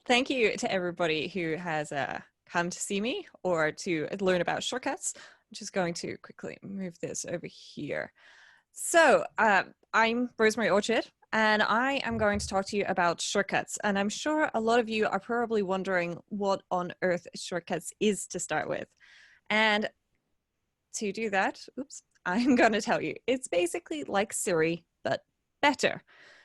Thank you to everybody who has come to see me or to learn about shortcuts. I'm just going to quickly move this over here. So I'm Rosemary Orchard, and I am going to talk to you about shortcuts. And I'm sure a lot of you are probably wondering what on earth shortcuts is to start with. And to do that, I'm going to tell you, it's basically like Siri, but better.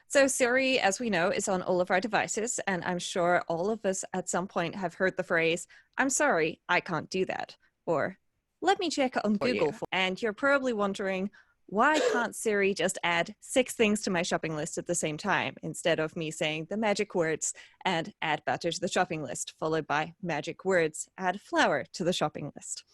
So Siri, as we know, is on all of our devices, and I'm sure all of us at some point have heard the phrase, "I'm sorry, I can't do that," or "let me check on For Google." you. And you're probably wondering, why can't Siri just add 6 things to my shopping list at the same time, instead of me saying the magic words and add butter to the shopping list, followed by magic words, add flour to the shopping list?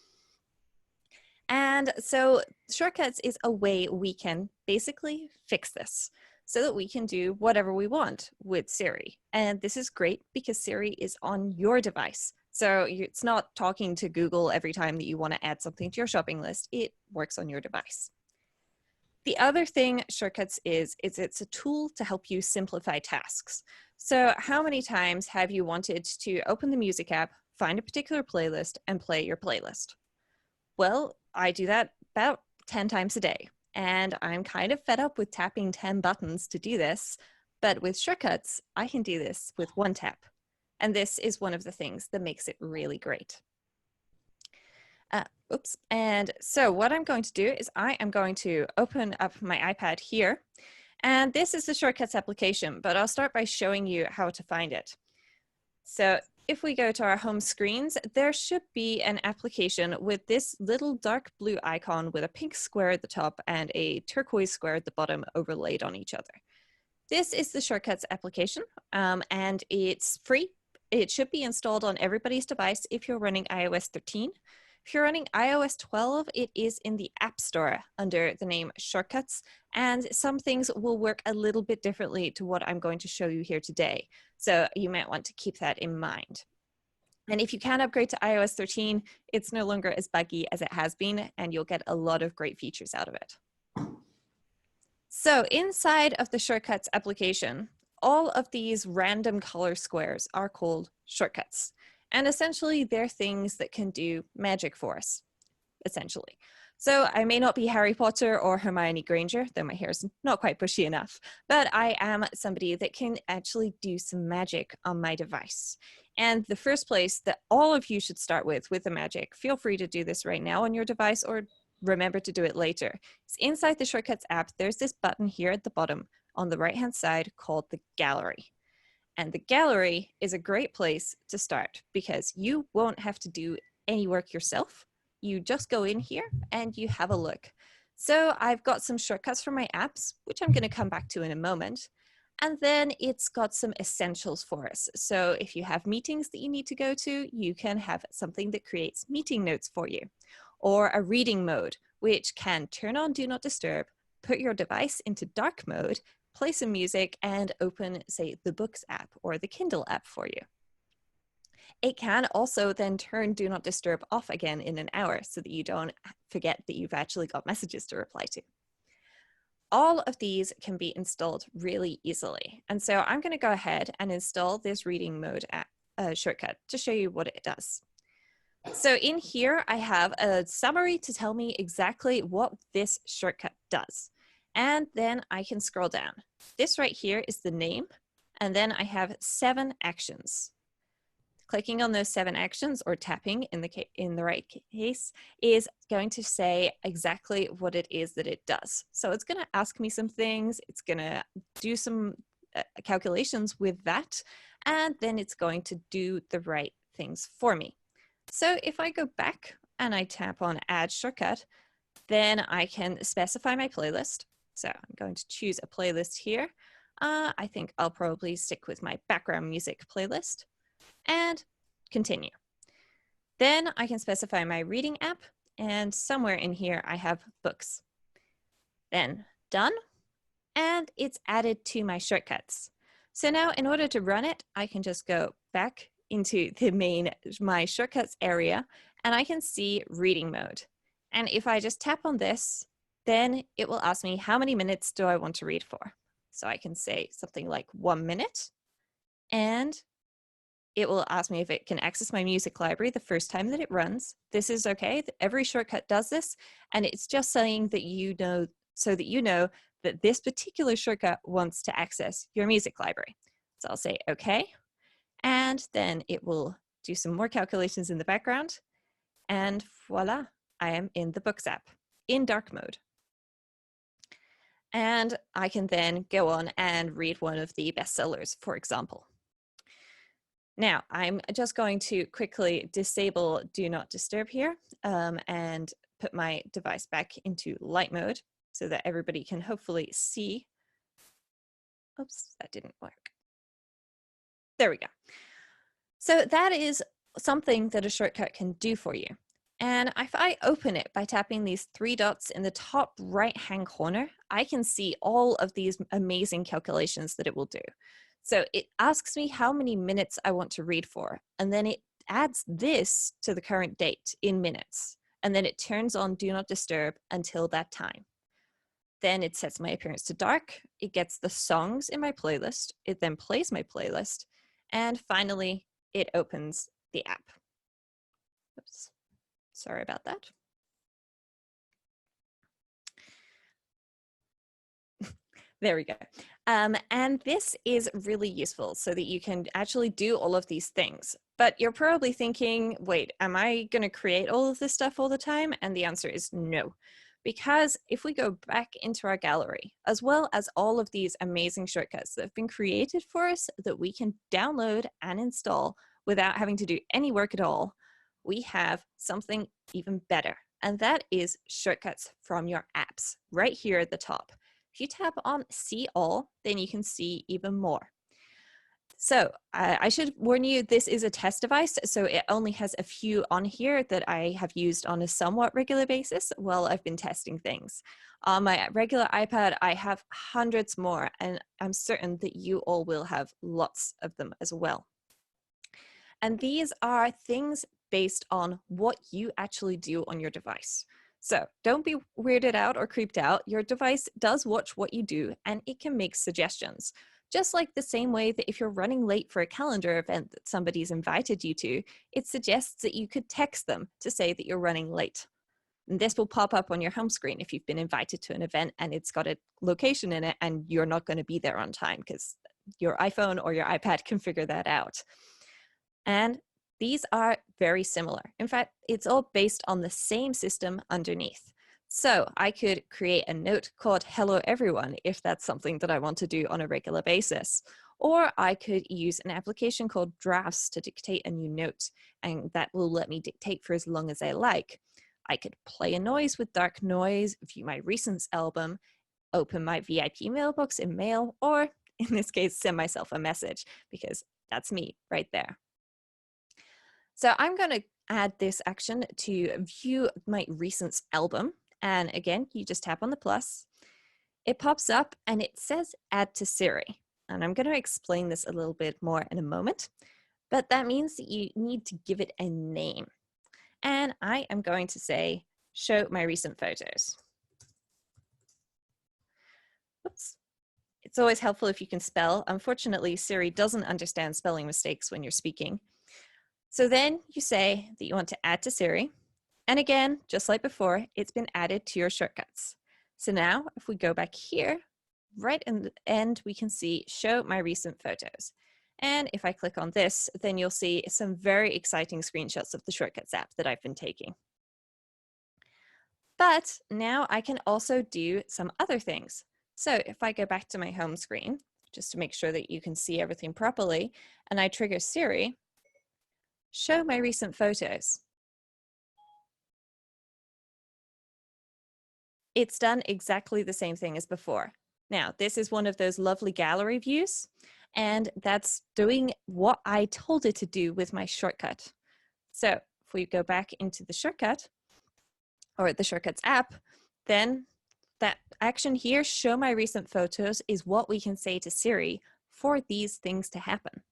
And so shortcuts is a way we can basically fix this so that we can do whatever we want with Siri. And this is great because Siri is on your device. So it's not talking to Google every time that you want to add something to your shopping list. It works on your device. The other thing shortcuts is it's a tool to help you simplify tasks. So how many times have you wanted to open the music app, find a particular playlist, and play your playlist? Well, I do that about 10 times a day, and I'm kind of fed up with tapping 10 buttons to do this, but with shortcuts, I can do this with one tap. And this is one of the things that makes it really great. And so what I'm going to do is I am going to open up my iPad here, and this is the shortcuts application, but I'll start by showing you how to find it. So if we go to our home screens, there should be an application with this little dark blue icon with a pink square at the top and a turquoise square at the bottom overlaid on each other. This is the Shortcuts application, and it's free. It should be installed on everybody's device if you're running iOS 13. If you're running iOS 12, it is in the App Store under the name Shortcuts, and some things will work a little bit differently to what I'm going to show you here today. So you might want to keep that in mind. And if you can upgrade to iOS 13, it's no longer as buggy as it has been, and you'll get a lot of great features out of it. So inside of the Shortcuts application, all of these random color squares are called shortcuts. And essentially, they're things that can do magic for us, essentially. So I may not be Harry Potter or Hermione Granger, though my hair's not quite bushy enough, but I am somebody that can actually do some magic on my device. And the first place that all of you should start with the magic, feel free to do this right now on your device or remember to do it later. It's inside the Shortcuts app, there's this button here at the bottom on the right-hand side called the gallery. And the gallery is a great place to start because you won't have to do any work yourself. You just go in here and you have a look. So I've got some shortcuts for my apps, which I'm going to come back to in a moment. And then it's got some essentials for us. So if you have meetings that you need to go to, you can have something that creates meeting notes for you. Or a reading mode, which can turn on Do Not Disturb, put your device into dark mode, play some music, and open, say, the Books app or the Kindle app for you. It can also then turn Do Not Disturb off again in an hour so that you don't forget that you've actually got messages to reply to. All of these can be installed really easily. And so I'm going to go ahead and install this reading mode shortcut to show you what it does. So in here, I have a summary to tell me exactly what this shortcut does. And then I can scroll down. This right here is the name. And then I have 7 actions. Clicking on those 7 actions or tapping in the right case is going to say exactly what it is that it does. So it's going to ask me some things. It's going to do some calculations with that. And then it's going to do the right things for me. So if I go back and I tap on Add Shortcut, then I can specify my playlist. So I'm going to choose a playlist here. I think I'll probably stick with my background music playlist and continue. Then I can specify my reading app, and somewhere in here I have books. Then done, and it's added to my shortcuts. So now in order to run it, I can just go back into my shortcuts area, and I can see reading mode. And if I just tap on this, then it will ask me how many minutes do I want to read for. So I can say something like 1 minute, and it will ask me if it can access my music library the first time that it runs. This is okay. Every shortcut does this, and it's just saying that you know, so that you know that this particular shortcut wants to access your music library. So I'll say okay, and then it will do some more calculations in the background, and voila, I am in the Books app in dark mode. And I can then go on and read one of the bestsellers, for example. Now, I'm just going to quickly disable Do Not Disturb here and put my device back into light mode so that everybody can hopefully see. Oops, that didn't work. There we go. So that is something that a shortcut can do for you. And if I open it by tapping these three dots in the top right-hand corner, I can see all of these amazing calculations that it will do. So it asks me how many minutes I want to read for, and then it adds this to the current date in minutes, and then it turns on Do Not Disturb until that time. Then it sets my appearance to dark, it gets the songs in my playlist, it then plays my playlist, and finally it opens the app. Oops. Sorry about that. There we go. And this is really useful so that you can actually do all of these things. But you're probably thinking, wait, am I going to create all of this stuff all the time? And the answer is no. Because if we go back into our gallery, as well as all of these amazing shortcuts that have been created for us that we can download and install without having to do any work at all, we have something even better. And that is shortcuts from your apps right here at the top. If you tap on See All, then you can see even more. So I should warn you, this is a test device, so it only has a few on here that I have used on a somewhat regular basis while I've been testing things. On my regular iPad, I have hundreds more, and I'm certain that you all will have lots of them as well. And these are things based on what you actually do on your device. So don't be weirded out or creeped out. Your device does watch what you do, and it can make suggestions. Just like the same way that if you're running late for a calendar event that somebody's invited you to, it suggests that you could text them to say that you're running late. And this will pop up on your home screen if you've been invited to an event and it's got a location in it and you're not going to be there on time because your iPhone or your iPad can figure that out. And these are very similar. In fact, it's all based on the same system underneath. So I could create a note called Hello Everyone if that's something that I want to do on a regular basis. Or I could use an application called Drafts to dictate a new note, and that will let me dictate for as long as I like. I could play a noise with dark noise, view my recents album, open my VIP mailbox in Mail, or in this case, send myself a message because that's me right there. So I'm going to add this action to view my recents album. And again, you just tap on the plus. It pops up and it says add to Siri. And I'm going to explain this a little bit more in a moment. But that means that you need to give it a name. And I am going to say, show my recent photos. Oops. It's always helpful if you can spell. Unfortunately, Siri doesn't understand spelling mistakes when you're speaking. So then you say that you want to add to Siri. And again, just like before, it's been added to your shortcuts. So now if we go back here, right in the end, we can see show my recent photos. And if I click on this, then you'll see some very exciting screenshots of the Shortcuts app that I've been taking. But now I can also do some other things. So if I go back to my home screen, just to make sure that you can see everything properly, and I trigger Siri, show my recent photos. It's done exactly the same thing as before. Now, this is one of those lovely gallery views, and that's doing what I told it to do with my shortcut. So if we go back into the shortcut, or the Shortcuts app, then that action here, show my recent photos, is what we can say to Siri for these things to happen.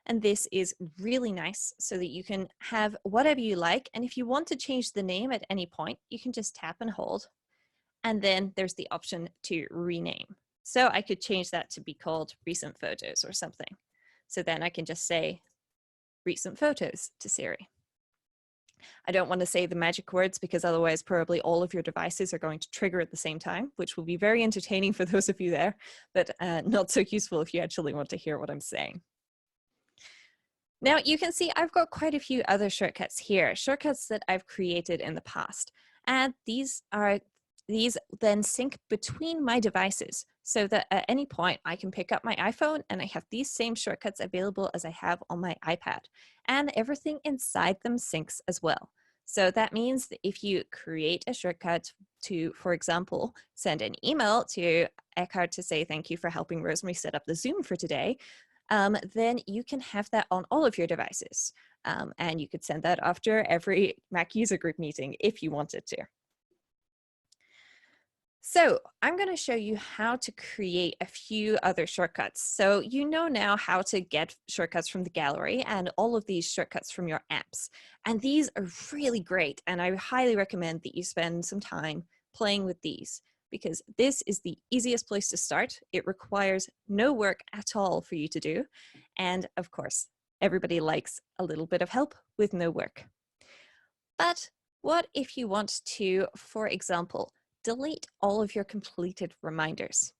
And this is really nice so that you can have whatever you like. And if you want to change the name at any point, you can just tap and hold. And then there's the option to rename. So I could change that to be called recent photos or something. So then I can just say recent photos to Siri. I don't want to say the magic words because otherwise probably all of your devices are going to trigger at the same time, which will be very entertaining for those of you there, but not so useful if you actually want to hear what I'm saying. Now you can see I've got quite a few other shortcuts here, shortcuts that I've created in the past. And these then sync between my devices so that at any point I can pick up my iPhone and I have these same shortcuts available as I have on my iPad. And everything inside them syncs as well. So that means that if you create a shortcut to, for example, send an email to Eckhart to say thank you for helping Rosemary set up the Zoom for today, then you can have that on all of your devices. And you could send that after every Mac user group meeting if you wanted to. So I'm going to show you how to create a few other shortcuts. So you know now how to get shortcuts from the gallery and all of these shortcuts from your apps. And these are really great. And I highly recommend that you spend some time playing with these because this is the easiest place to start. It requires no work at all for you to do. And of course, everybody likes a little bit of help with no work. But what if you want to, for example, delete all of your completed reminders,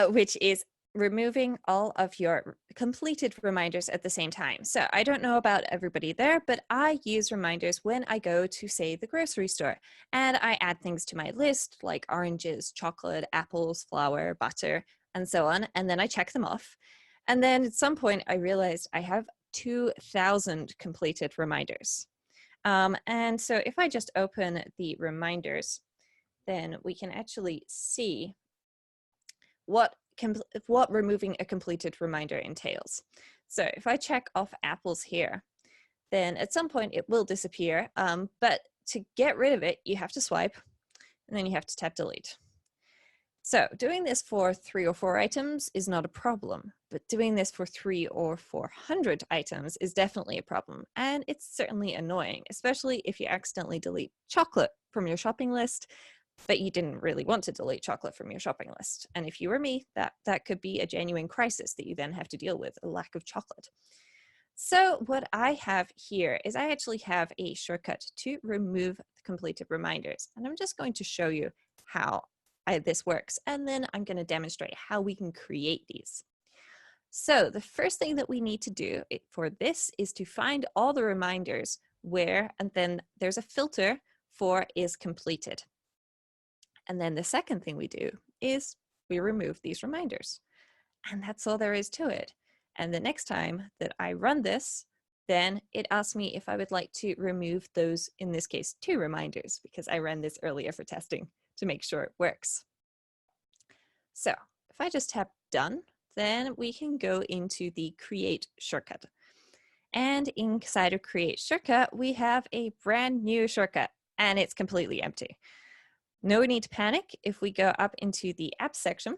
which is removing all of your completed reminders at the same time. So I don't know about everybody there, but I use reminders when I go to, say, the grocery store, and I add things to my list like oranges, chocolate, apples, flour, butter, and so on, and then I check them off. And then at some point I realized I have 2,000 completed reminders. And so if I just open the reminders, then we can actually see what removing a completed reminder entails. So if I check off apples here, then at some point it will disappear. But to get rid of it, you have to swipe, and then you have to tap delete. So doing this for 3 or 4 items is not a problem, but doing this for 300 or 400 items is definitely a problem. And it's certainly annoying, especially if you accidentally delete chocolate from your shopping list, but you didn't really want to delete chocolate from your shopping list. And if you were me, that could be a genuine crisis that you then have to deal with, a lack of chocolate. So what I have here is I actually have a shortcut to remove the completed reminders. And I'm just going to show you how this works, and then I'm going to demonstrate how we can create these. So the first thing that we need to do for this is to find all the reminders where, and then there's a filter for is completed. And then the second thing we do is we remove these reminders. And that's all there is to it. And the next time that I run this, then it asks me if I would like to remove those, in this case, 2 reminders, because I ran this earlier for testing to make sure it works. So if I just tap done, then we can go into the create shortcut. And inside of create shortcut, we have a brand new shortcut, and it's completely empty. No need to panic. If we go up into the app section,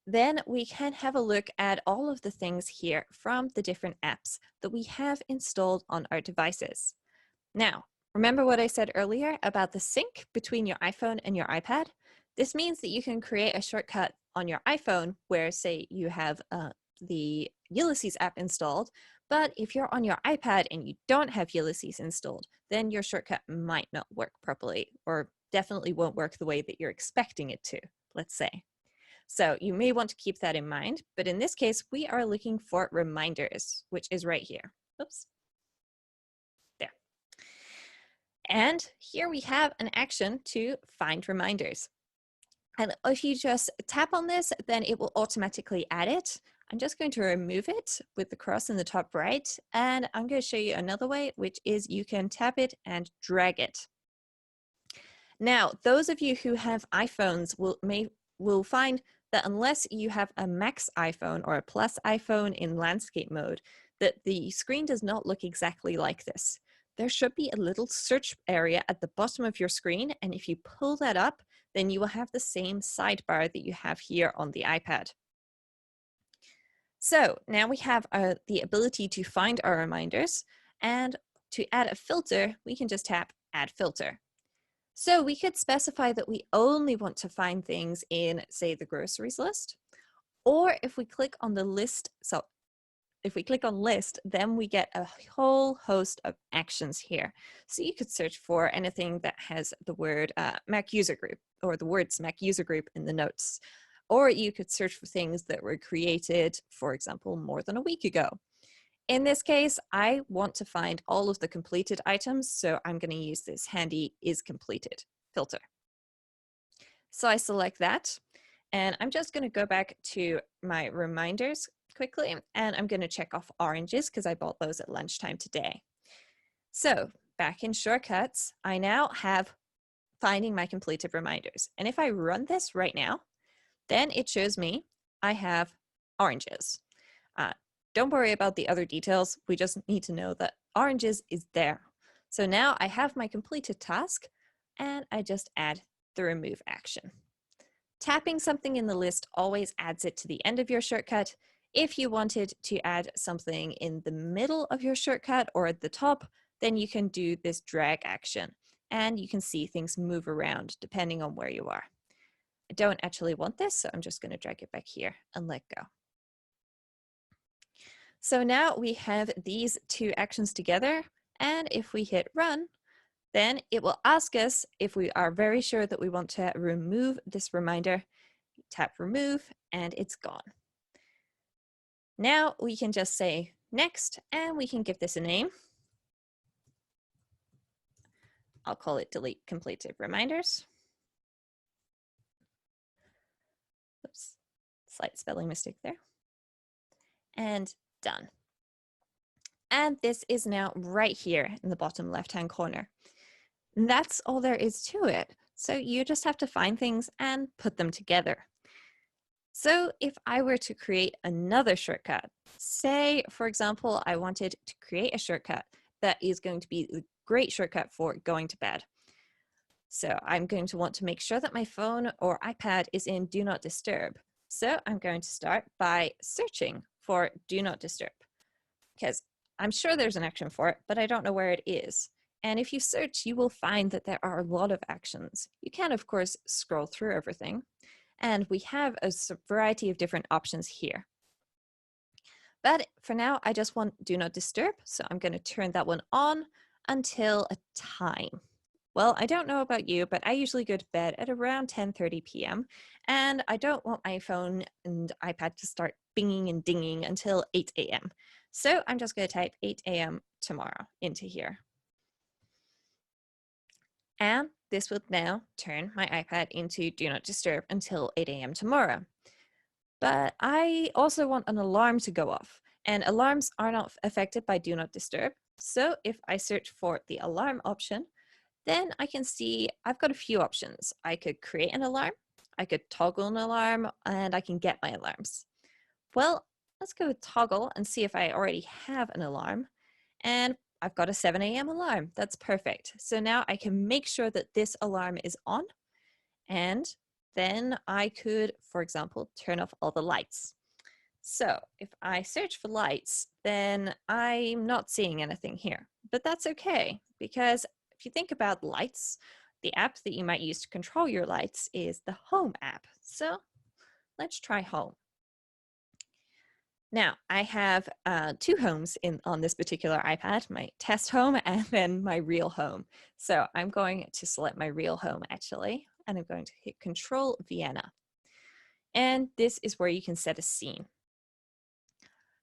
then we can have a look at all of the things here from the different apps that we have installed on our devices. Now, remember what I said earlier about the sync between your iPhone and your iPad? This means that you can create a shortcut on your iPhone where, say, you have the Ulysses app installed, but if you're on your iPad and you don't have Ulysses installed, then your shortcut might not work properly, or definitely won't work the way that you're expecting it to, let's say. So you may want to keep that in mind, but in this case, we are looking for reminders, which is right here. Oops. There. And here we have an action to find reminders. And if you just tap on this, then it will automatically add it. I'm just going to remove it with the cross in the top right. And I'm going to show you another way, which is you can tap it and drag it. Now, those of you who have iPhones will find that unless you have a Max iPhone or a Plus iPhone in landscape mode, that the screen does not look exactly like this. There should be a little search area at the bottom of your screen, and if you pull that up, then you will have the same sidebar that you have here on the iPad. So now we have the ability to find our reminders, and to add a filter, we can just tap Add Filter. So we could specify that we only want to find things in, say, the groceries list, or if we click on the list, so if we click on list, then we get a whole host of actions here. So you could search for anything that has the word Mac user group or the words Mac user group in the notes. Or you could search for things that were created, for example, more than a week ago. In this case, I want to find all of the completed items, so I'm going to use this handy is completed filter. So I select that, and I'm just going to go back to my reminders quickly, and I'm going to check off oranges because I bought those at lunchtime today. So back in Shortcuts, I now have finding my completed reminders. And if I run this right now, then it shows me I have oranges. Don't worry about the other details. We just need to know that oranges is there. So now I have my completed task, and I just add the remove action. Tapping something in the list always adds it to the end of your shortcut. If you wanted to add something in the middle of your shortcut or at the top, then you can do this drag action, and you can see things move around depending on where you are. I don't actually want this, so I'm just going to drag it back here and let go. So now we have these two actions together, and if we hit run, then it will ask us if we are very sure that we want to remove this reminder. Tap remove, and it's gone. Now we can just say next, and we can give this a name. I'll call it delete completed reminders. Oops, slight spelling mistake there. And done. And this is now right here in the bottom left-hand corner. And that's all there is to it. So you just have to find things and put them together. So if I were to create another shortcut, say, for example, I wanted to create a shortcut that is going to be a great shortcut for going to bed. So I'm going to want to make sure that my phone or iPad is in Do Not Disturb. So I'm going to start by searching for Do Not Disturb, because I'm sure there's an action for it, but I don't know where it is. And if you search, you will find that there are a lot of actions. You can, of course, scroll through everything. And we have a variety of different options here. But for now, I just want Do Not Disturb. So I'm going to turn that one on until a time. Well, I don't know about you, but I usually go to bed at around 10:30 p.m. And I don't want my phone and iPad to start binging and dinging until 8 a.m. So I'm just going to type 8 a.m. tomorrow into here. And this will now turn my iPad into Do Not Disturb until 8 a.m. tomorrow. But I also want an alarm to go off, and alarms are not affected by Do Not Disturb. So if I search for the alarm option, then I can see I've got a few options. I could create an alarm, I could toggle an alarm, and I can get my alarms. Well, let's go with toggle and see if I already have an alarm. And I've got a 7 a.m. alarm. That's perfect. So now I can make sure that this alarm is on, and then I could, for example, turn off all the lights. So if I search for lights, then I'm not seeing anything here, but that's okay, because if you think about lights, the app that you might use to control your lights is the Home app. So let's try Home. Now I have two homes on this particular iPad, my test home and then my real home. So I'm going to select my real home actually, and I'm going to hit Control Vienna. And this is where you can set a scene.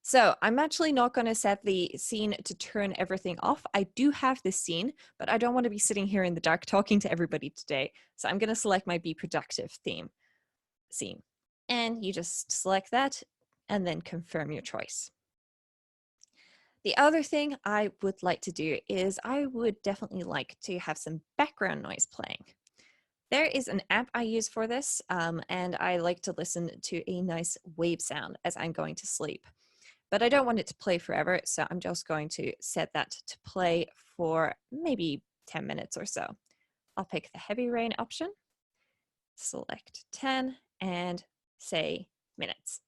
So I'm actually not going to set the scene to turn everything off. I do have this scene, but I don't want to be sitting here in the dark talking to everybody today. So I'm going to select my Be Productive scene. And you just select that and then confirm your choice. The other thing I would like to do is I would definitely like to have some background noise playing. There is an app I use for this, and I like to listen to a nice wave sound as I'm going to sleep. But I don't want it to play forever, so I'm just going to set that to play for maybe 10 minutes or so. I'll pick the heavy rain option, select 10, and say minutes.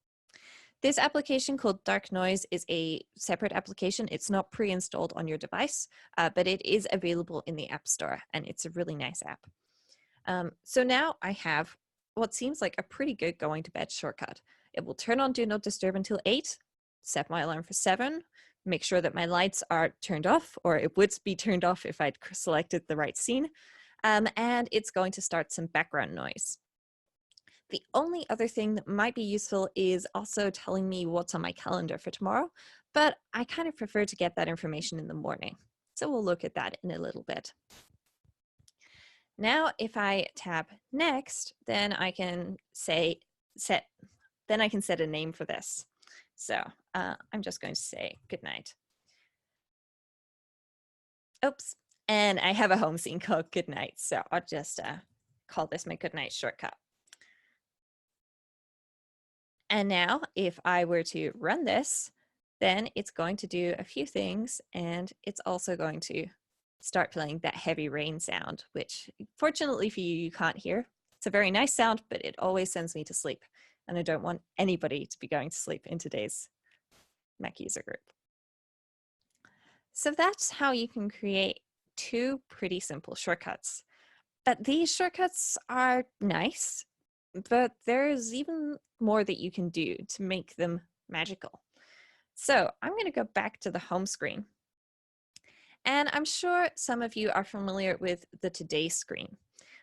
This application called Dark Noise is a separate application. It's not pre-installed on your device, but it is available in the App Store, and it's a really nice app. So now I have what seems like a pretty good going to bed shortcut. It will turn on Do Not Disturb until 8, set my alarm for 7, make sure that my lights are turned off, or it would be turned off if I'd selected the right scene, and it's going to start some background noise. The only other thing that might be useful is also telling me what's on my calendar for tomorrow, but I kind of prefer to get that information in the morning. So we'll look at that in a little bit. Now, if I tap next, then I can set a name for this. So I'm just going to say good night. Oops, and I have a home scene called good night. So I'll just call this my good night shortcut. And now if I were to run this, then it's going to do a few things, and it's also going to start playing that heavy rain sound, which fortunately for you, you can't hear. It's a very nice sound, but it always sends me to sleep. And I don't want anybody to be going to sleep in today's Mac user group. So that's how you can create 2 pretty simple shortcuts. But these shortcuts are nice, but there's even more that you can do to make them magical. So I'm going to go back to the home screen. And I'm sure some of you are familiar with the Today screen,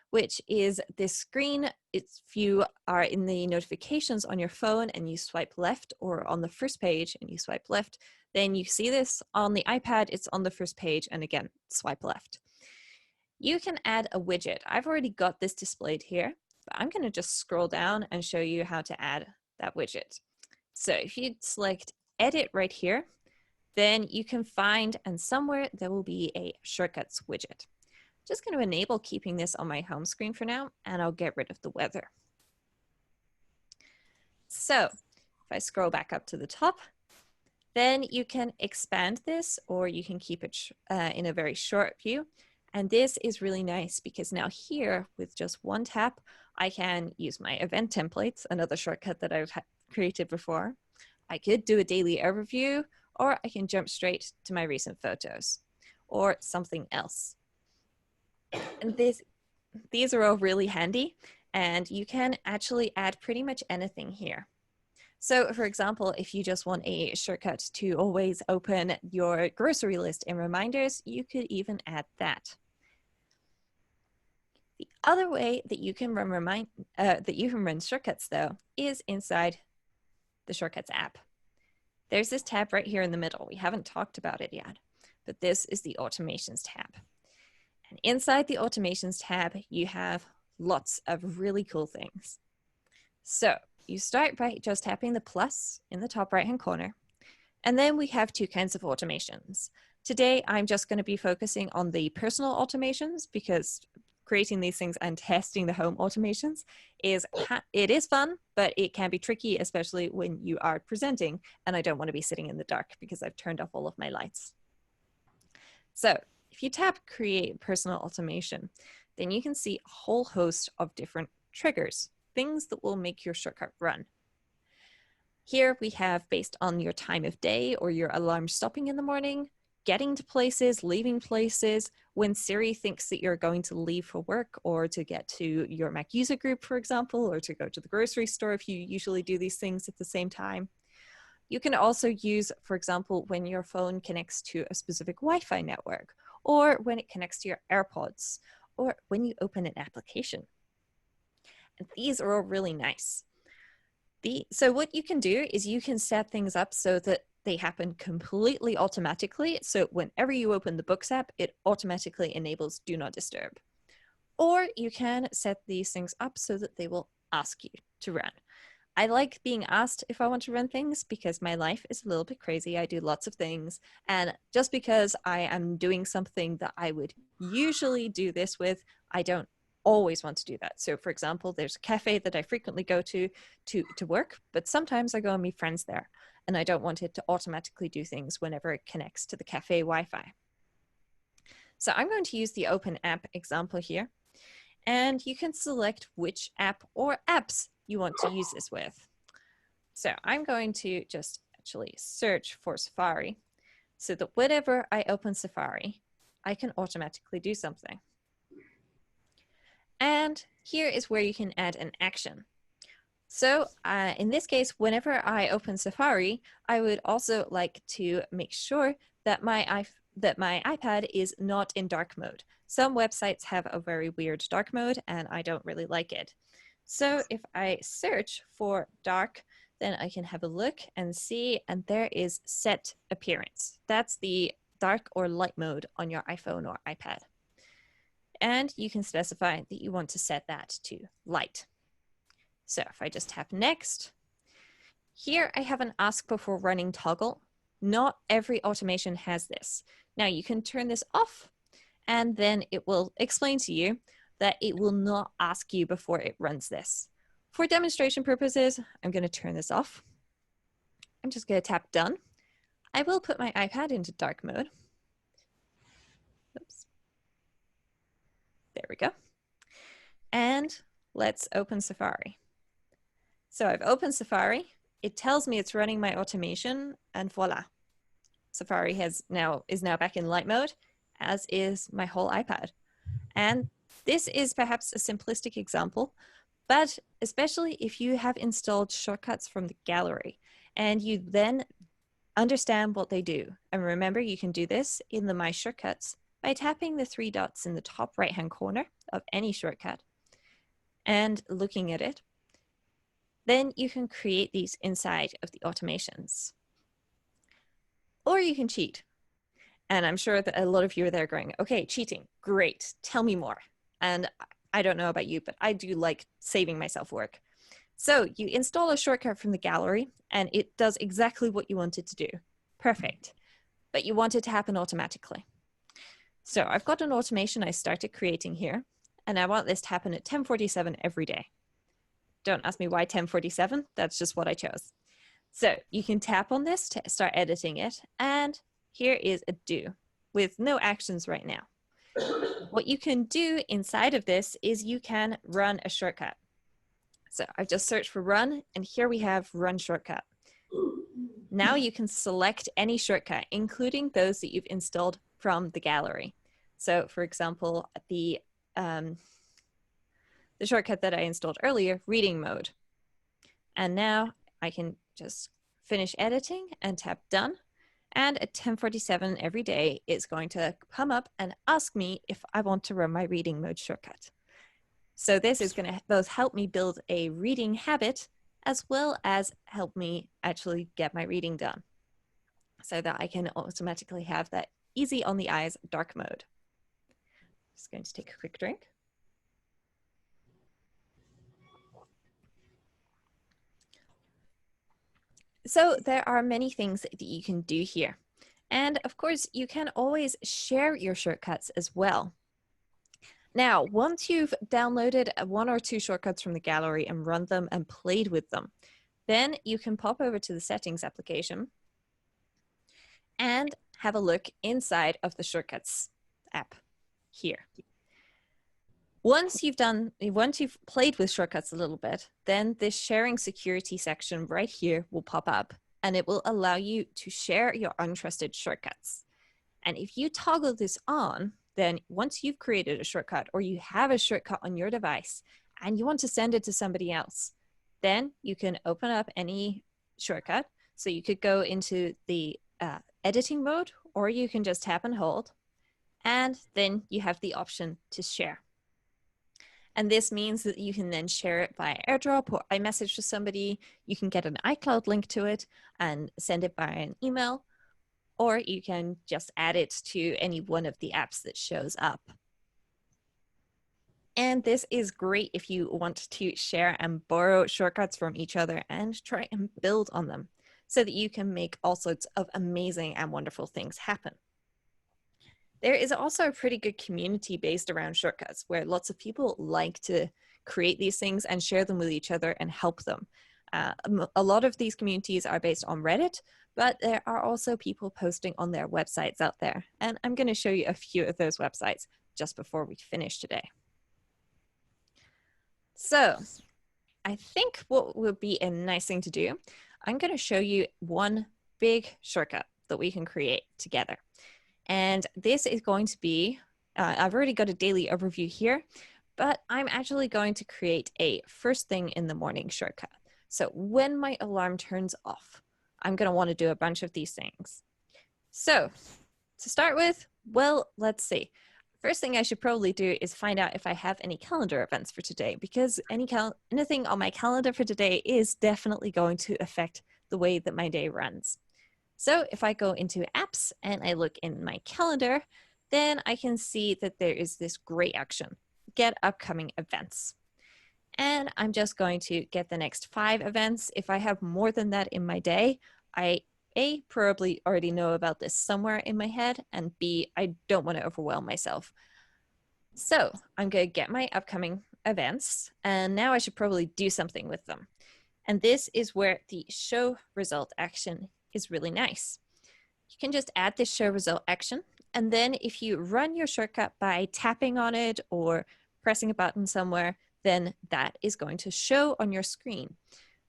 which is this screen. If you are in the notifications on your phone and you swipe left, or on the first page and you swipe left, then you see this. On the iPad, it's on the first page, and again, swipe left. You can add a widget. I've already got this displayed here, but I'm going to just scroll down and show you how to add that widget. So if you select Edit right here, then you can find, and somewhere there will be a Shortcuts widget. Just going to enable keeping this on my home screen for now, and I'll get rid of the weather. So if I scroll back up to the top, then you can expand this, or you can keep it in a very short view. And this is really nice because now here, with just one tap, I can use my event templates, another shortcut that I've created before. I could do a daily overview, or I can jump straight to my recent photos or something else. And these are all really handy, and you can actually add pretty much anything here. So for example, if you just want a shortcut to always open your grocery list in reminders, you could even add that. The other way that you can run shortcuts, though, is inside the Shortcuts app. There's this tab right here in the middle. We haven't talked about it yet, but this is the Automations tab. And inside the Automations tab, you have lots of really cool things. So you start by just tapping the plus in the top right-hand corner, and then we have 2 kinds of automations. Today, I'm just going to be focusing on the personal automations because creating these things and testing the home automations is fun, but it can be tricky, especially when you are presenting, and I don't want to be sitting in the dark because I've turned off all of my lights. So if you tap Create Personal Automation, then you can see a whole host of different triggers, things that will make your shortcut run. Here we have, based on your time of day or your alarm stopping in the morning, getting to places, leaving places, when Siri thinks that you're going to leave for work or to get to your Mac user group, for example, or to go to the grocery store if you usually do these things at the same time. You can also use, for example, when your phone connects to a specific Wi-Fi network, or when it connects to your AirPods, or when you open an application. And these are all really nice. So what you can do is you can set things up so that they happen completely automatically. So whenever you open the Books app, it automatically enables Do Not Disturb. Or you can set these things up so that they will ask you to run. I like being asked if I want to run things because my life is a little bit crazy. I do lots of things. And just because I am doing something that I would usually do this with, I don't always want to do that. So for example, there's a cafe that I frequently go to work, but sometimes I go and meet friends there, and I don't want it to automatically do things whenever it connects to the cafe Wi-Fi. So I'm going to use the Open App example here, and you can select which app or apps you want to use this with. So I'm going to just actually search for Safari so that whenever I open Safari, I can automatically do something. And here is where you can add an action. So in this case, whenever I open Safari, I would also like to make sure that my iPad is not in dark mode. Some websites have a very weird dark mode, and I don't really like it. So if I search for dark, then I can have a look and see, and there is set appearance. That's the dark or light mode on your iPhone or iPad. And you can specify that you want to set that to light. So if I just tap next, here I have an ask before running toggle. Not every automation has this. Now you can turn this off, and then it will explain to you that it will not ask you before it runs this. For demonstration purposes, I'm going to turn this off. I'm just going to tap done. I will put my iPad into dark mode. Oops. There we go. And let's open Safari. So I've opened Safari. It tells me it's running my automation, and voila. Safari is now back in light mode, as is my whole iPad. And this is perhaps a simplistic example, but especially if you have installed shortcuts from the gallery and you then understand what they do. And remember, you can do this in the My Shortcuts by tapping the 3 dots in the top right-hand corner of any shortcut and looking at it. Then you can create these inside of the automations. Or you can cheat. And I'm sure that a lot of you are there going, okay, cheating, great, tell me more. And I don't know about you, but I do like saving myself work. So you install a shortcut from the gallery and it does exactly what you want it to do. Perfect. But you want it to happen automatically. So I've got an automation I started creating here, and I want this to happen at 10:47 every day. Don't ask me why 10:47, that's just what I chose. So you can tap on this to start editing it, and here is a do with no actions right now. What you can do inside of this is you can run a shortcut. So I've just searched for run, and here we have run shortcut. Now you can select any shortcut, including those that you've installed from the gallery. So for example, the shortcut that I installed earlier, reading mode. And now I can just finish editing and tap done. And at 10:47 every day, it's going to come up and ask me if I want to run my reading mode shortcut. So this is going to both help me build a reading habit as well as help me actually get my reading done so that I can automatically have that easy on the eyes dark mode. Just going to take a quick drink. So there are many things that you can do here. And of course, you can always share your shortcuts as well. Now, once you've downloaded 1 or 2 shortcuts from the gallery and run them and played with them, then you can pop over to the settings application and have a look inside of the shortcuts app here. Once you've played with shortcuts a little bit, then this sharing security section right here will pop up, and it will allow you to share your untrusted shortcuts. And if you toggle this on, then once you've created a shortcut or you have a shortcut on your device and you want to send it to somebody else, then you can open up any shortcut. So you could go into the editing mode, or you can just tap and hold, and then you have the option to share. And this means that you can then share it via AirDrop or iMessage to somebody. You can get an iCloud link to it and send it by an email, or you can just add it to any one of the apps that shows up. And this is great if you want to share and borrow shortcuts from each other and try and build on them so that you can make all sorts of amazing and wonderful things happen. There is also a pretty good community based around shortcuts where lots of people like to create these things and share them with each other and help them. A lot of these communities are based on Reddit, but there are also people posting on their websites out there. And I'm going to show you a few of those websites just before we finish today. So I think what would be a nice thing to do, I'm going to show you one big shortcut that we can create together. And this is going to be, I've already got a daily overview here, but I'm actually going to create a first thing in the morning shortcut. So when my alarm turns off, I'm going to want to do a bunch of these things. So to start with, well, let's see. First thing I should probably do is find out if I have any calendar events for today, because anything on my calendar for today is definitely going to affect the way that my day runs. So if I go into apps and I look in my calendar, then I can see that there is this great action, get upcoming events. And I'm just going to get the next 5 events. If I have more than that in my day, I probably already know about this somewhere in my head, and B, I don't want to overwhelm myself. So I'm going to get my upcoming events, and now I should probably do something with them. And this is where the show result action is really nice. You can just add this show result action, and then if you run your shortcut by tapping on it or pressing a button somewhere, then that is going to show on your screen.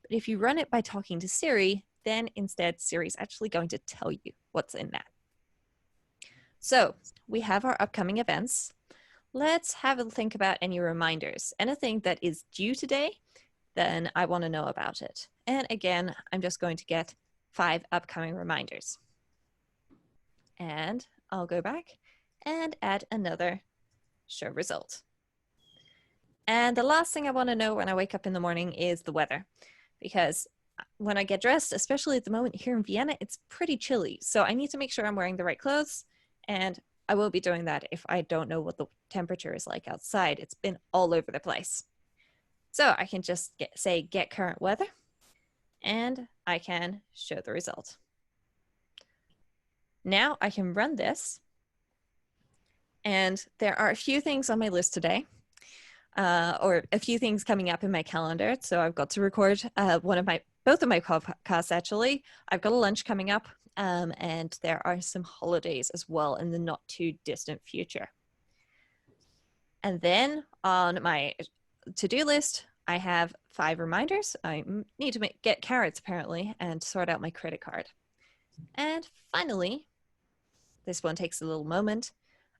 But if you run it by talking to Siri, then instead Siri is actually going to tell you what's in that. So we have our upcoming events. Let's have a think about any reminders. Anything that is due today, then I want to know about it. And again, I'm just going to get 5 upcoming reminders. And I'll go back and add another show result. And the last thing I want to know when I wake up in the morning is the weather, because when I get dressed, especially at the moment here in Vienna, it's pretty chilly. So I need to make sure I'm wearing the right clothes, and I will be doing that if I don't know what the temperature is like outside. It's been all over the place. So I can just say get current weather, and I can show the result. Now I can run this, and there are a few things on my list today. Or a few things coming up in my calendar. So I've got to record both of my podcasts actually. I've got a lunch coming up, and there are some holidays as well in the not too distant future. And then on my to-do list, I have 5 reminders. I need to get carrots apparently and sort out my credit card. And finally, this one takes a little moment.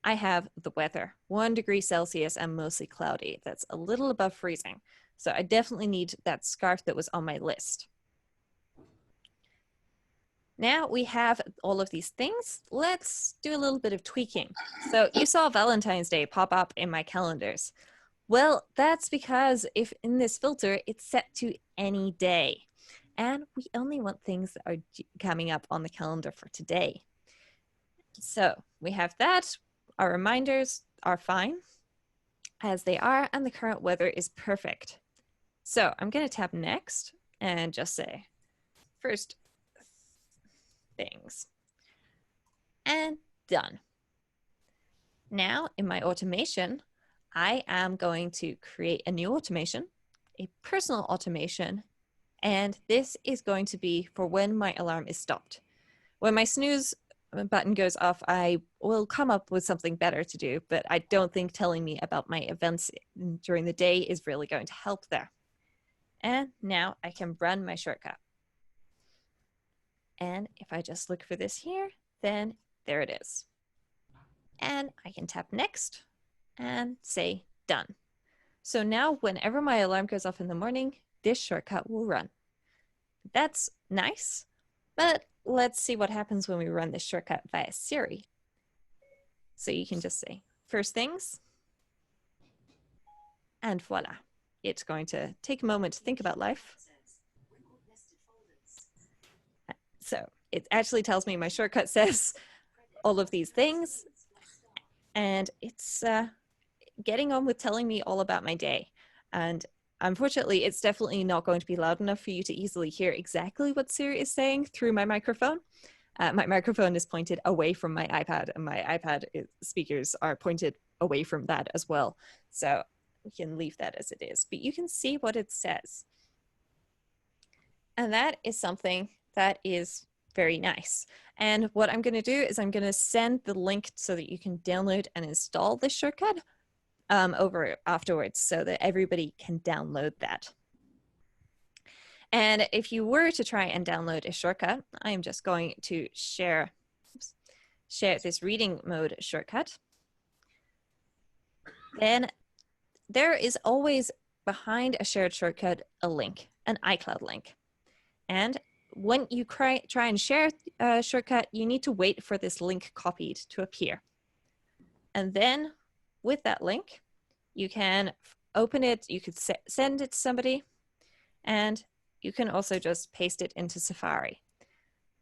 I have the weather, 1 degree Celsius and mostly cloudy. That's a little above freezing. So I definitely need that scarf that was on my list. Now we have all of these things. Let's do a little bit of tweaking. So you saw Valentine's Day pop up in my calendars. Well, that's because if in this filter, it's set to any day. And we only want things that are coming up on the calendar for today. So we have that. Our reminders are fine as they are, and the current weather is perfect. So I'm going to tap next and just say first things, and done. Now in my automation, I am going to create a new automation, a personal automation, and this is going to be for when my alarm is stopped. When my snooze button goes off, I will come up with something better to do, but I don't think telling me about my events during the day is really going to help there. And now I can run my shortcut. And if I just look for this here, then there it is. And I can tap next and say done. So now whenever my alarm goes off in the morning, this shortcut will run. That's nice, but let's see what happens when we run this shortcut via Siri. So you can just say first things, and voila. It's going to take a moment to think about life. So it actually tells me my shortcut says all of these things, and it's getting on with telling me all about my day. And unfortunately, it's definitely not going to be loud enough for you to easily hear exactly what Siri is saying through my microphone. My microphone is pointed away from my iPad, and my iPad speakers are pointed away from that as well. So we can leave that as it is, but you can see what it says. And that is something that is very nice. And what I'm going to do is I'm going to send the link so that you can download and install this shortcut over afterwards so that everybody can download that. And if you were to try and download a shortcut, I'm just going to share this reading mode shortcut. Then there is always behind a shared shortcut a link. an iCloud link. And when you try and share a shortcut, you need to wait for this link copied to appear. And then with that link, you can open it, you could send it to somebody, and you can also just paste it into Safari.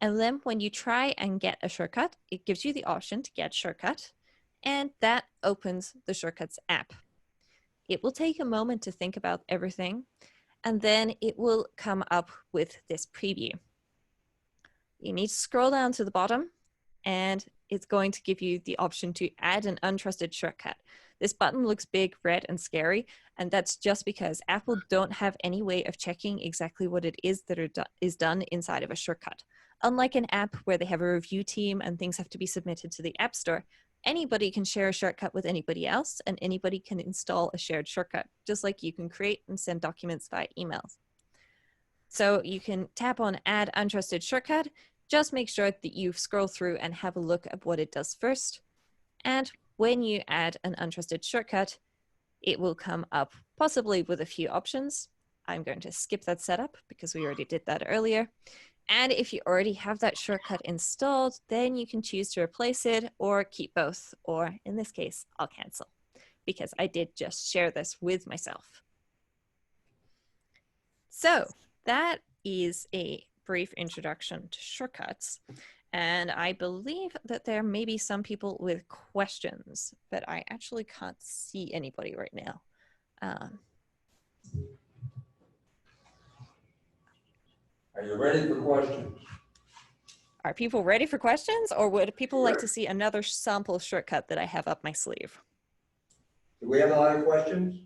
And then when you try and get a shortcut, it gives you the option to get shortcut, and that opens the Shortcuts app. It will take a moment to think about everything, and then it will come up with this preview. You need to scroll down to the bottom, and it's going to give you the option to add an untrusted shortcut. This button looks big, red, and scary, and that's just because Apple don't have any way of checking exactly what it is that is done inside of a shortcut. Unlike an app where they have a review team and things have to be submitted to the App Store, anybody can share a shortcut with anybody else, and anybody can install a shared shortcut, just like you can create and send documents via emails. So you can tap on Add Untrusted Shortcut. Just make sure that you scroll through and have a look at what it does first. And when you add an untrusted shortcut, it will come up possibly with a few options. I'm going to skip that setup because we already did that earlier. And if you already have that shortcut installed, then you can choose to replace it or keep both, or in this case, I'll cancel because I did just share this with myself. So that is a brief introduction to shortcuts. And I believe that there may be some people with questions, but I actually can't see anybody right now. Are you ready for questions? Are people ready for questions, or would people like to see another sample shortcut that I have up my sleeve? Do we have a lot of questions?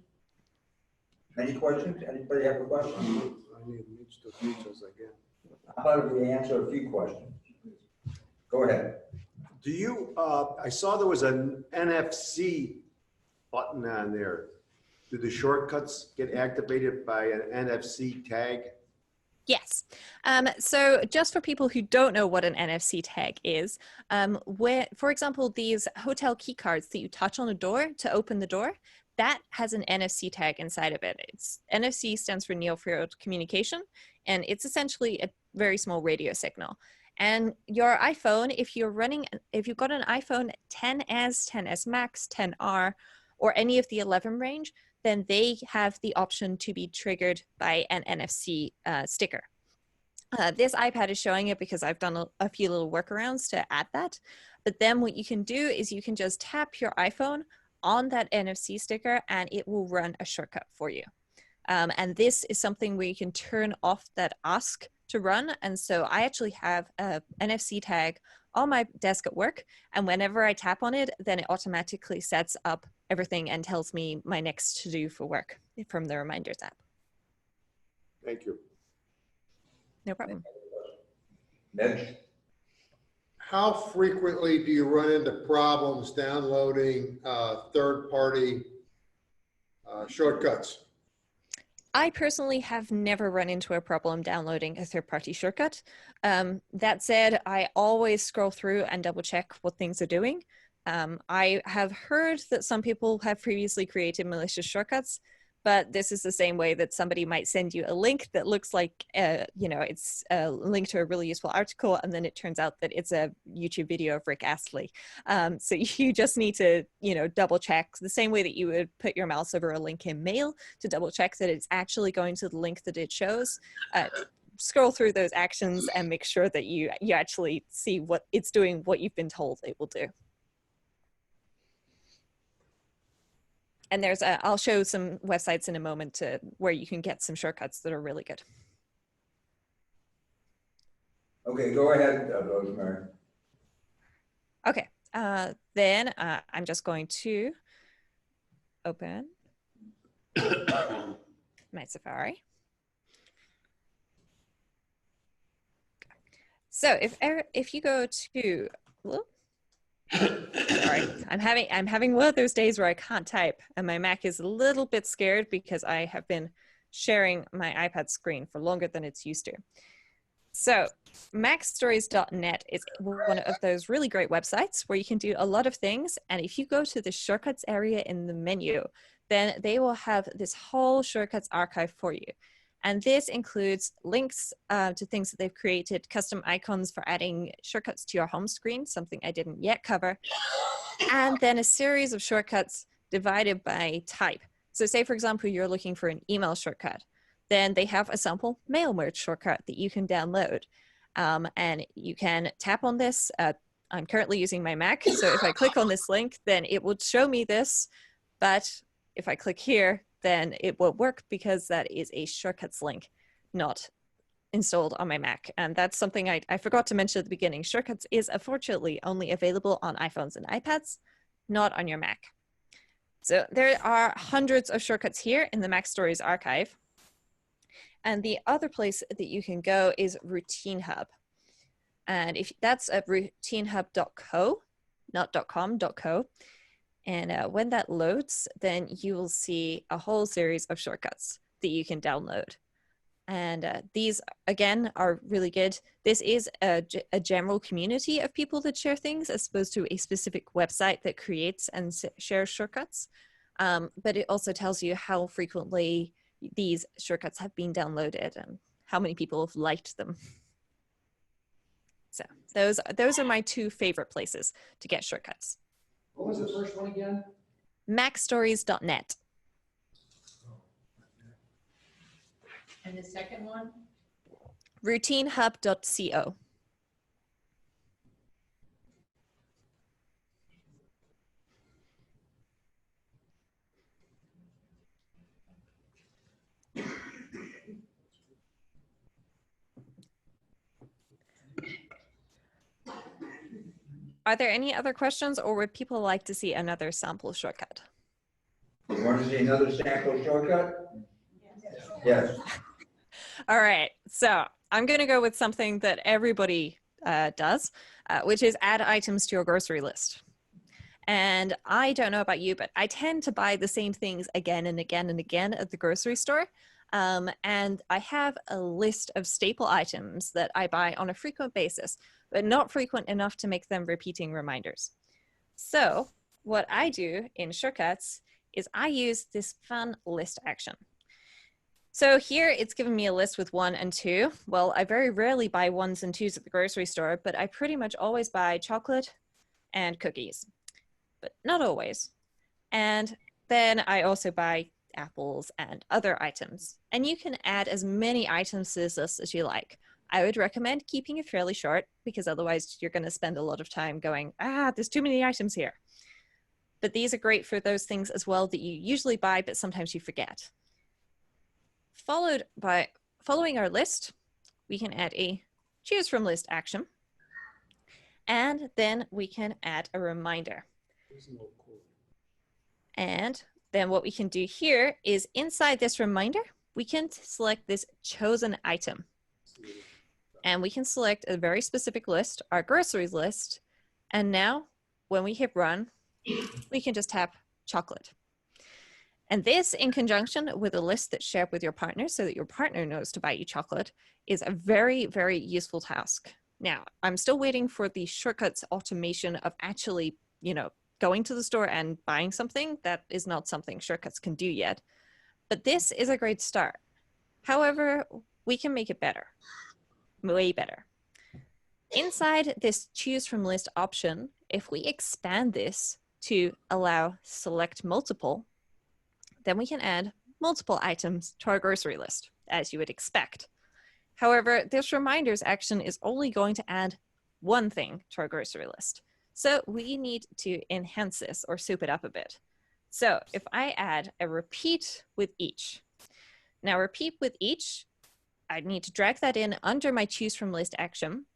Any questions? Anybody have a question? I need Mitch to teach us again. How about we answer a few questions? Go ahead. Do you, I saw there was an NFC button on there. Do the shortcuts get activated by an NFC tag? Yes. So just for people who don't know what an NFC tag is, where, for example, these hotel key cards that you touch on a door to open the door, that has an NFC tag inside of it. NFC stands for Near Field Communication, and it's essentially a very small radio signal. And your iPhone, if you've got an iPhone 10s, 10s Max, 10R, or any of the 11 range, then they have the option to be triggered by an NFC sticker. This iPad is showing it because I've done a few little workarounds to add that. But then what you can do is you can just tap your iPhone on that NFC sticker and it will run a shortcut for you. And this is something where you can turn off that ask to run. And so I actually have an NFC tag on my desk at work. And whenever I tap on it, then it automatically sets up everything and tells me my next to do for work from the Reminders app. Thank you. No problem. Mitch? How frequently do you run into problems downloading third-party shortcuts? I personally have never run into a problem downloading a third-party shortcut. That said, I always scroll through and double check what things are doing. I have heard that some people have previously created malicious shortcuts, but this is the same way that somebody might send you a link that looks like, it's a link to a really useful article, and then it turns out that it's a YouTube video of Rick Astley. So you just need to, double check the same way that you would put your mouse over a link in Mail to double check that it's actually going to the link that it shows. Scroll through those actions and make sure that you actually see what it's doing, what you've been told it will do. And I'll show some websites in a moment where you can get some shortcuts that are really good. Okay, go ahead, Rosemary. Okay, then I'm just going to open my Safari. So if you go to, whoop, sorry, I'm having one of those days where I can't type and my Mac is a little bit scared because I have been sharing my iPad screen for longer than it's used to. So MacStories.net is one of those really great websites where you can do a lot of things. And if you go to the shortcuts area in the menu, then they will have this whole shortcuts archive for you. And this includes links to things that they've created, custom icons for adding shortcuts to your home screen, something I didn't yet cover, and then a series of shortcuts divided by type. So say, for example, you're looking for an email shortcut, then they have a sample mail merge shortcut that you can download. And you can tap on this. I'm currently using my Mac, so if I click on this link, then it will show me this, but if I click here, then it won't work because that is a shortcuts link, not installed on my Mac. And that's something I forgot to mention at the beginning. Shortcuts is unfortunately only available on iPhones and iPads, not on your Mac. So there are hundreds of shortcuts here in the Mac Stories archive. And the other place that you can go is Routine Hub. And if that's at routinehub.co, not .com, .co. And when that loads, then you will see a whole series of shortcuts that you can download. And these, again, are really good. This is a general community of people that share things as opposed to a specific website that creates and shares shortcuts. But it also tells you how frequently these shortcuts have been downloaded and how many people have liked them. So those are my two favorite places to get shortcuts. What was the first one again? MacStories.net. And the second one? Routinehub.co. Are there any other questions, or would people like to see another sample shortcut? You want to see another sample shortcut? Yes. All right, so I'm going to go with something that everybody does, which is add items to your grocery list. And I don't know about you, but I tend to buy the same things again and again and again at the grocery store. And I have a list of staple items that I buy on a frequent basis, but not frequent enough to make them repeating reminders. So what I do in shortcuts is I use this fun list action. So here it's giving me a list with 1 and 2. Well, I very rarely buy 1s and 2s at the grocery store, but I pretty much always buy chocolate and cookies, but not always. And then I also buy apples and other items. And you can add as many items to this list as you like. I would recommend keeping it fairly short because otherwise you're going to spend a lot of time going, there's too many items here. But these are great for those things as well that you usually buy, but sometimes you forget. Following our list, we can add a choose from list action. And then we can add a reminder. And then what we can do here is inside this reminder, we can select this chosen item. And we can select a very specific list, our groceries list. And now when we hit run, we can just tap chocolate. And this, in conjunction with a list that's shared with your partner so that your partner knows to buy you chocolate, is a very, very useful task. Now, I'm still waiting for the shortcuts automation of actually, going to the store and buying something. That is not something shortcuts can do yet. But this is a great start. However, we can make it better, way better. Inside this choose from list option, if we expand this to allow select multiple, then we can add multiple items to our grocery list, as you would expect. However, this reminders action is only going to add one thing to our grocery list. So we need to enhance this or soup it up a bit. So if I add a repeat with each, now repeat with each, I need to drag that in under my choose from list action.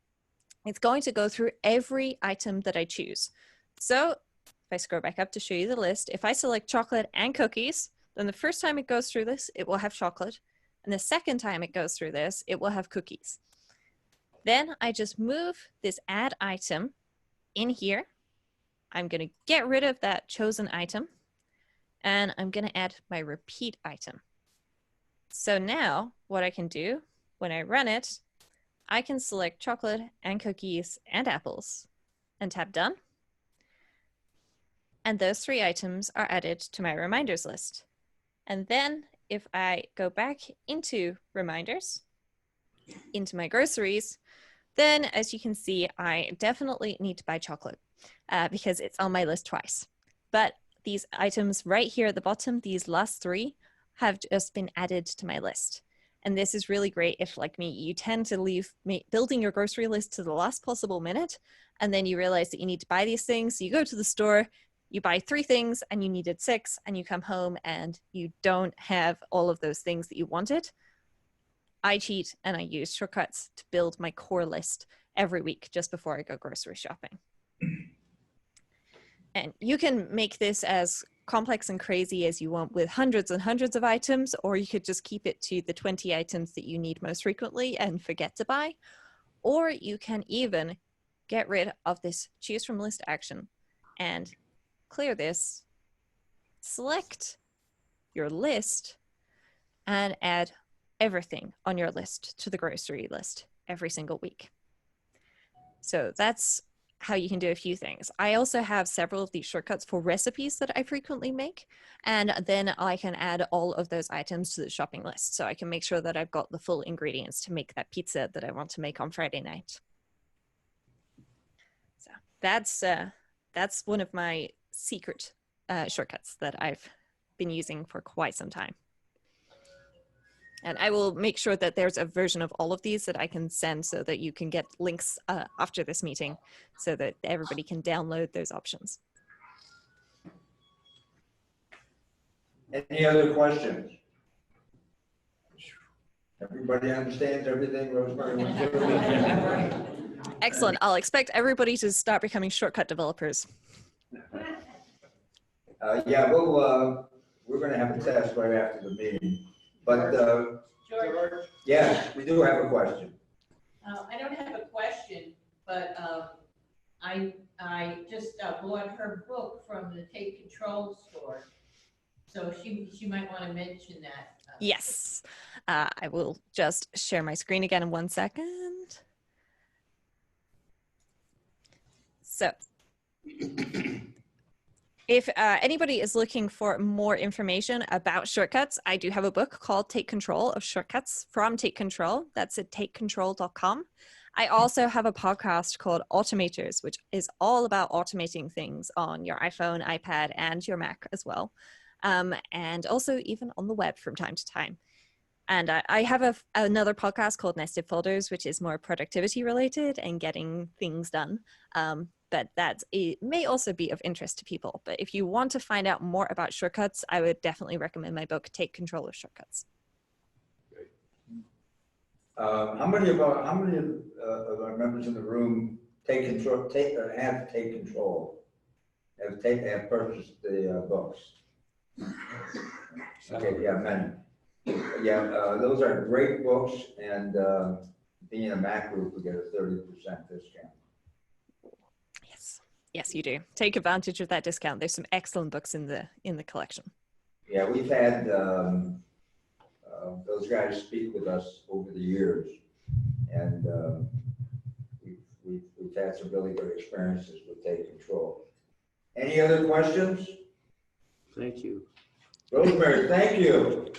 It's going to go through every item that I choose. So if I scroll back up to show you the list, if I select chocolate and cookies, then the first time it goes through this, it will have chocolate. And the second time it goes through this, it will have cookies. Then I just move this add item in here. I'm going to get rid of that chosen item. And I'm going to add my repeat item. So now what I can do when I run it, I can select chocolate and cookies and apples and tap done. And those 3 items are added to my reminders list. And then if I go back into reminders, into my groceries, then as you can see, I definitely need to buy chocolate because it's on my list twice. But these items right here at the bottom, these last three, have just been added to my list. And this is really great if, like me, you tend to leave building your grocery list to the last possible minute, and then you realize that you need to buy these things. So you go to the store, you buy 3 things, and you needed 6, and you come home and you don't have all of those things that you wanted. I cheat and I use shortcuts to build my core list every week just before I go grocery shopping. And you can make this as complex and crazy as you want with hundreds and hundreds of items, or you could just keep it to the 20 items that you need most frequently and forget to buy. Or you can even get rid of this choose from list action and clear this, select your list, and add everything on your list to the grocery list every single week. So that's how you can do a few things. I also have several of these shortcuts for recipes that I frequently make, and then I can add all of those items to the shopping list. So I can make sure that I've got the full ingredients to make that pizza that I want to make on Friday night. So that's one of my secret shortcuts that I've been using for quite some time. And I will make sure that there's a version of all of these that I can send so that you can get links after this meeting so that everybody can download those options. Any other questions? Everybody understands everything Rosemary wants to do? Excellent. I'll expect everybody to start becoming shortcut developers. Yeah, we're going to have a test right after the meeting. But, George, yes, we do have a question. I don't have a question, but I just bought her book from the Take Control store. So she might want to mention that. Yes. I will just share my screen again in 1 second. So if anybody is looking for more information about shortcuts, I do have a book called Take Control of Shortcuts from Take Control. That's at takecontrol.com. I also have a podcast called Automators, which is all about automating things on your iPhone, iPad, and your Mac as well. And also even on the web from time to time. And I have another podcast called Nested Folders, which is more productivity related and getting things done. But it may also be of interest to people. But if you want to find out more about shortcuts, I would definitely recommend my book, Take Control of Shortcuts. How many of our members in the room have taken control, have purchased the books? Okay, yeah, many. Yeah, those are great books, and being a Mac group, we get a 30% discount. Yes, you do. Take advantage of that discount. There's some excellent books in the collection. Yeah, we've had those guys speak with us over the years, and we've had some really good experiences with Take Control. Any other questions? Thank you. Rosemary, thank you.